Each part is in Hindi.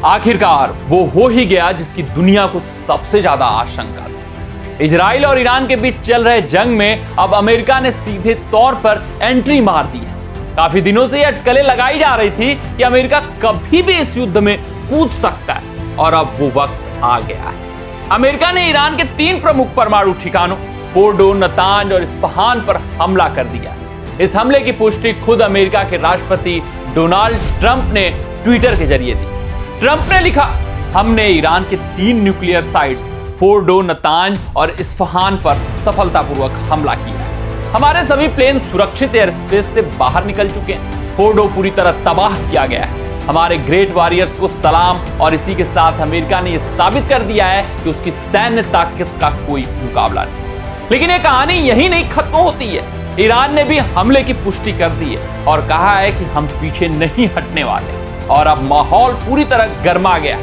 आखिरकार वो हो ही गया जिसकी दुनिया को सबसे ज्यादा आशंका थी। इजराइल और ईरान के बीच चल रहे जंग में अब अमेरिका ने सीधे तौर पर एंट्री मार दी है। काफी दिनों से ये अटकलें लगाई जा रही थी कि अमेरिका कभी भी इस युद्ध में कूद सकता है और अब वो वक्त आ गया है। अमेरिका ने ईरान के 3 प्रमुख परमाणु ठिकानों फोर्डो, नतांज और इस्फहान पर हमला कर दिया। इस हमले की पुष्टि खुद अमेरिका के राष्ट्रपति डोनाल्ड ट्रंप ने ट्विटर के जरिए दी। ट्रंप ने लिखा, हमने ईरान के 3 न्यूक्लियर साइट्स फोर्डो, नतांज और इस्फहान पर सफलतापूर्वक हमला किया है। हमारे सभी प्लेन सुरक्षित एयर स्पेस से बाहर निकल चुके हैं। फोर्डो पूरी तरह तबाह किया गया है। हमारे ग्रेट वॉरियर्स को सलाम। और इसी के साथ अमेरिका ने यह साबित कर दिया है कि उसकी सैन्य ताकत का कोई मुकाबला नहीं। लेकिन यह कहानी यही नहीं खत्म होती है। ईरान ने भी हमले की पुष्टि कर दी है और कहा है कि हम पीछे नहीं हटने वाले। और अब माहौल पूरी तरह गर्मा गया।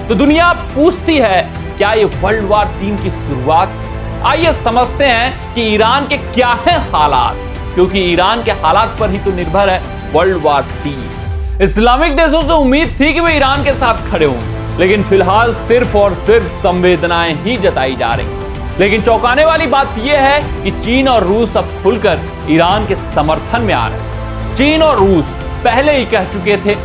तो दुनिया पूछती है, क्या ये वर्ल्ड वॉर 3 की शुरुआत? आइए समझते हैं कि ईरान के क्या है हालात, क्योंकि ईरान के हालात पर ही तो निर्भर है वर्ल्ड वॉर 3। इस्लामिक देशों से उम्मीद थी कि वे ईरान के साथ खड़े होंगे, लेकिन फिलहाल सिर्फ और सिर्फ संवेदनाएं ही जताई जा रही। लेकिन चौंकाने वाली बात यह है कि चीन और रूस अब खुलकर ईरान के समर्थन में आ रहे हैं। चीन और रूस पहले ही कह चुके थे,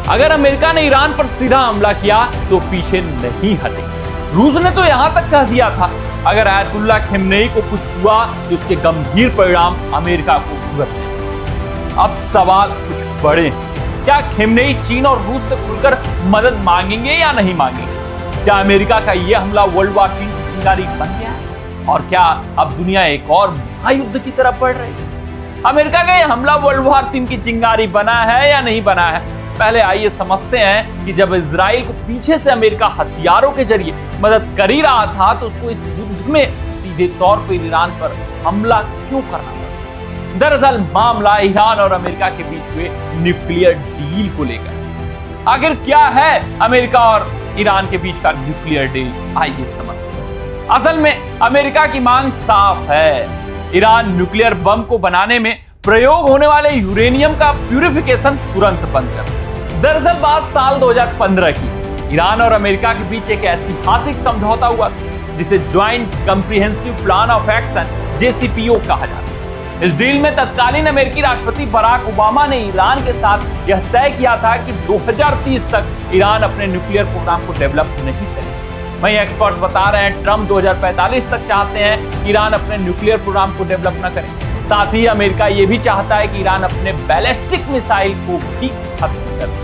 अगर अमेरिका ने ईरान पर सीधा हमला किया तो पीछे नहीं हटेंगे। रूस ने तो यहां तक कह दिया था, अगर आयतुल्ला खमेनी को कुछ हुआ तो उसके गंभीर परिणाम अमेरिका को भुगतने। अब सवाल कुछ बड़े हैं। क्या खमेनी चीन और रूस से खुलकर मदद मांगेंगे या नहीं मांगेंगे? क्या अमेरिका का यह हमला वर्ल्ड वॉर 3 की चिंगारी बन गया है? और क्या अब दुनिया एक और महायुद्ध की तरफ बढ़ रही है? अमेरिका का यह हमला वर्ल्ड वॉर 3 की चिंगारी बना है या नहीं बना है? पहले आइए समझते हैं कि जब इजराइल को पीछे से अमेरिका हथियारों के जरिए मदद कर ही रहा था तो उसको इस युद्ध में सीधे तौर पर ईरान पर हमला क्यों करना पड़ा? दरअसल मामला ईरान और अमेरिका के बीच हुए न्यूक्लियर डील को लेकर। आखिर क्या है अमेरिका और ईरान के बीच का न्यूक्लियर डील? आइए समझते हैं। असल में अमेरिका की मांग साफ है, ईरान न्यूक्लियर बम को बनाने में प्रयोग होने वाले यूरेनियम का प्यूरिफिकेशन तुरंत बंद कर। दरअसल बात साल 2015 की। ईरान और अमेरिका के बीच एक ऐतिहासिक समझौता हुआ जिसे joint comprehensive plan of action JCPO कहा जाता है। इस डील में तत्कालीन अमेरिकी राष्ट्रपति बराक ओबामा ने ईरान के साथ यह तय किया था कि 2030 तक ईरान अपने न्यूक्लियर प्रोग्राम को डेवलप नहीं करेगा। वहीं एक्सपर्ट्स बता रहे हैं ट्रंप 2045 तक चाहते हैं कि ईरान अपने न्यूक्लियर प्रोग्राम को डेवलप न करे। साथ ही अमेरिका यह भी चाहता है कि ईरान अपने बैलिस्टिक मिसाइल को भी खत्म कर दे।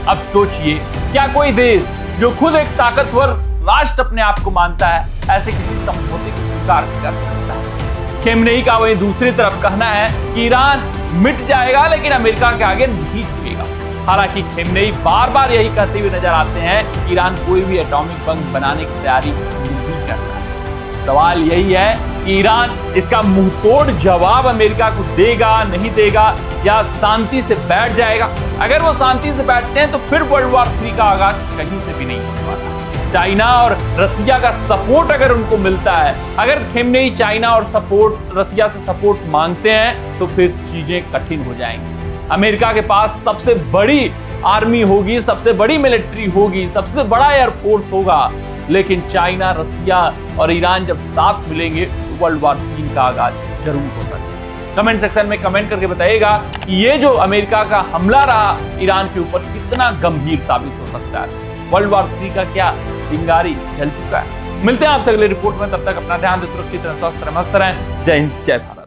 अब सोचिए, क्या कोई देश जो खुद एक ताकतवर राष्ट्र अपने आप को मानता है ऐसे किसी समझौते को स्वीकार कर सकता है? खमेनी का वहीं दूसरी तरफ कहना है कि ईरान मिट जाएगा लेकिन अमेरिका के आगे नहीं झुकेगा। हालांकि खमेनी बार बार यही कहते हुए नजर आते हैं कि ईरान कोई भी एटॉमिक बम बनाने की तैयारी नहीं करता है। सवाल यही है कि ईरान इसका मुंहतोड़ जवाब अमेरिका को देगा, नहीं देगा, या शांति से बैठ जाएगा। अगर वो शांति से बैठते हैं तो फिर वर्ल्ड वॉर 3 का आगाज कहीं से भी नहीं होने वाला। चाइना और रसिया का सपोर्ट अगर उनको मिलता है, अगर खमेनी चाइना और रसिया से सपोर्ट मांगते हैं तो फिर चीजें कठिन हो जाएंगी। अमेरिका के पास सबसे बड़ी आर्मी होगी, सबसे बड़ी मिलिट्री होगी, सबसे बड़ा एयरफोर्स होगा, लेकिन चाइना, रसिया और ईरान जब साथ मिलेंगे तो वर्ल्ड वॉर 3 का आगाज जरूर हो सकता है। कमेंट सेक्शन में कमेंट करके बताइएगा कि ये जो अमेरिका का हमला रहा ईरान के ऊपर कितना गंभीर साबित हो सकता है। वर्ल्ड वॉर 3 का क्या चिंगारी जल चुका है? मिलते हैं आपसे अगले रिपोर्ट में। तब तक अपना ध्यान दें, सुरक्षित रहें, स्वस्थ रहें, मस्त रहें। जय हिंद, जय भारत।